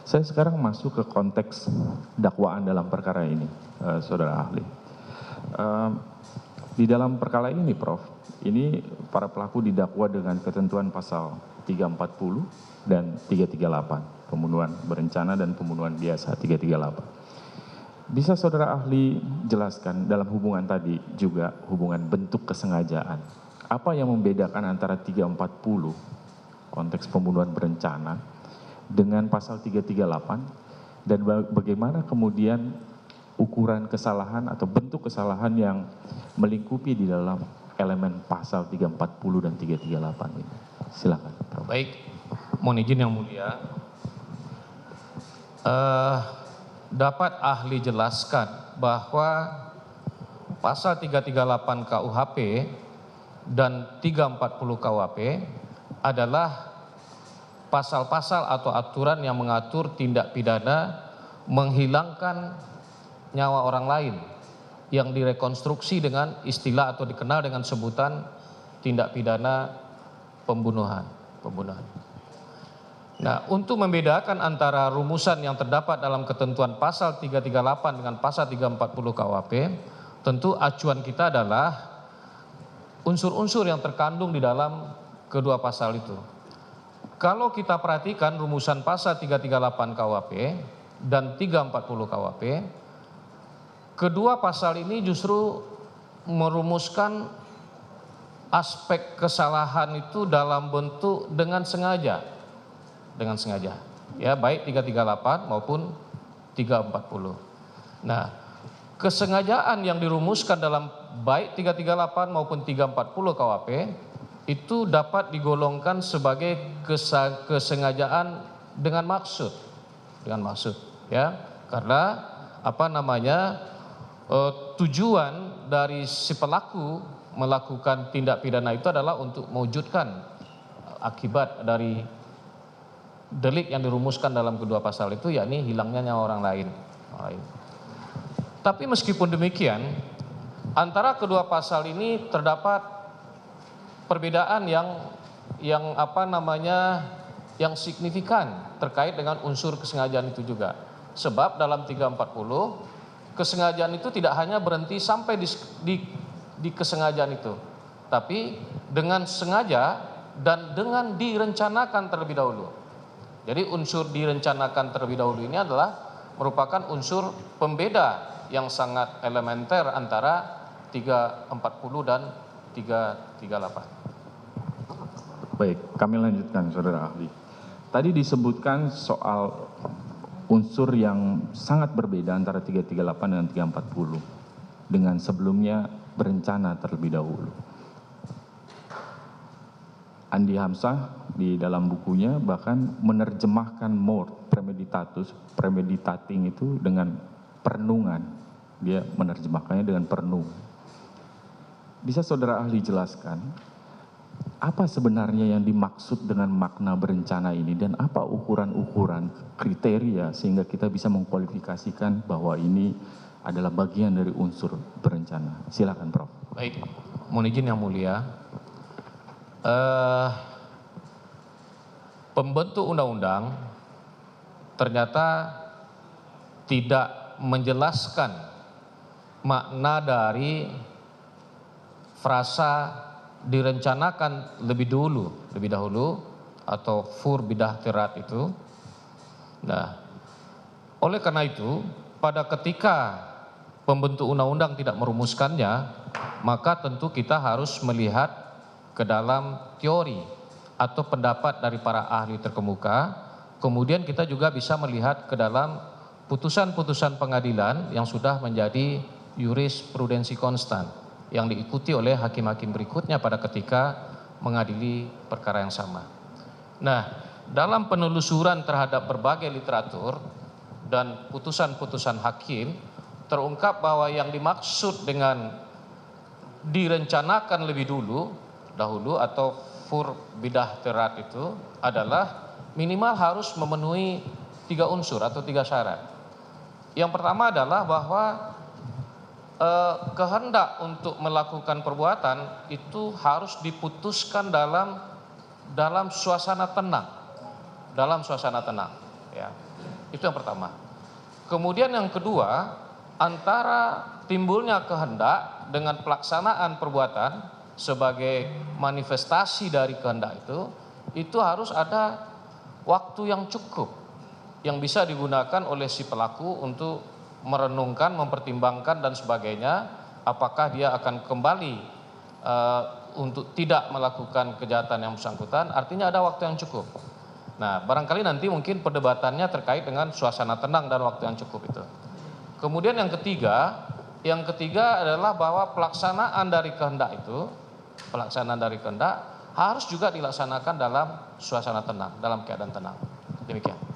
Saya sekarang masuk ke konteks dakwaan dalam perkara ini, saudara ahli. Di dalam perkara ini, Prof, ini para pelaku didakwa dengan ketentuan pasal 340 dan 338, pembunuhan berencana dan pembunuhan biasa 338. Bisa saudara ahli jelaskan dalam hubungan tadi juga hubungan bentuk kesengajaan. Apa yang membedakan antara 340 konteks pembunuhan berencana dengan pasal 338 dan bagaimana kemudian ukuran kesalahan atau bentuk kesalahan yang melingkupi di dalam elemen pasal 340 dan 338 ini. Silakan, Prof. Baik, mohon izin yang mulia. Dapat ahli jelaskan bahwa pasal 338 KUHP dan 340 KUHP adalah pasal-pasal atau aturan yang mengatur tindak pidana menghilangkan nyawa orang lain yang direkonstruksi dengan istilah atau dikenal dengan sebutan tindak pidana pembunuhan. Nah, untuk membedakan antara rumusan yang terdapat dalam ketentuan pasal 338 dengan pasal 340 KUHP, tentu acuan kita adalah unsur-unsur yang terkandung di dalam kedua pasal itu. Kalau kita perhatikan rumusan pasal 338 KUHP dan 340 KUHP, kedua pasal ini justru merumuskan aspek kesalahan itu dalam bentuk dengan sengaja, ya, baik 338 maupun 340. Nah, kesengajaan yang dirumuskan dalam baik 338 maupun 340 KUHP itu dapat digolongkan sebagai kesengajaan dengan maksud, ya, karena tujuan dari si pelaku melakukan tindak pidana itu adalah untuk mewujudkan akibat dari delik yang dirumuskan dalam kedua pasal itu, yakni hilangnya nyawa orang lain. Tapi meskipun demikian, antara kedua pasal ini terdapat perbedaan yang signifikan terkait dengan unsur kesengajaan itu juga. Sebab dalam 340 kesengajaan itu tidak hanya berhenti sampai di kesengajaan itu, tapi dengan sengaja dan dengan direncanakan terlebih dahulu. Jadi unsur direncanakan terlebih dahulu ini adalah merupakan unsur pembeda yang sangat elementer antara 340 dan 338. Baik, kami lanjutkan, saudara ahli. Tadi disebutkan soal unsur yang sangat berbeda antara 338 dan 340 dengan sebelumnya berencana terlebih dahulu. Andi Hamzah di dalam bukunya bahkan menerjemahkan mort, premeditating itu dengan perenungan. Dia menerjemahkannya dengan perenungan. Bisa saudara ahli jelaskan apa sebenarnya yang dimaksud dengan makna berencana ini dan apa ukuran-ukuran kriteria sehingga kita bisa mengkualifikasikan bahwa ini adalah bagian dari unsur berencana. Silakan, Prof. Baik, mohon izin yang mulia. Pembentuk undang-undang ternyata tidak menjelaskan makna dari frasa direncanakan lebih dahulu atau fur bidah terat itu. Nah, oleh karena itu pada ketika pembentuk undang-undang tidak merumuskannya, maka tentu kita harus melihat ke dalam teori atau pendapat dari para ahli terkemuka. Kemudian kita juga bisa melihat ke dalam putusan-putusan pengadilan yang sudah menjadi jurisprudensi konstan yang diikuti oleh hakim-hakim berikutnya pada ketika mengadili perkara yang sama. Nah, dalam penelusuran terhadap berbagai literatur dan putusan-putusan hakim, terungkap bahwa yang dimaksud dengan direncanakan lebih dahulu atau fur bidah terat itu adalah minimal harus memenuhi 3 unsur atau 3 syarat. Yang pertama adalah bahwa kehendak untuk melakukan perbuatan itu harus diputuskan dalam suasana tenang, ya. Itu yang pertama. Kemudian yang kedua, antara timbulnya kehendak dengan pelaksanaan perbuatan sebagai manifestasi dari kehendak itu harus ada waktu yang cukup yang bisa digunakan oleh si pelaku untuk merenungkan, mempertimbangkan dan sebagainya, apakah dia akan kembali untuk tidak melakukan kejahatan yang bersangkutan. Artinya ada waktu yang cukup. Nah, barangkali nanti mungkin perdebatannya terkait dengan suasana tenang dan waktu yang cukup itu. Kemudian yang ketiga adalah bahwa pelaksanaan dari kehendak harus juga dilaksanakan dalam suasana tenang, dalam keadaan tenang. Demikian.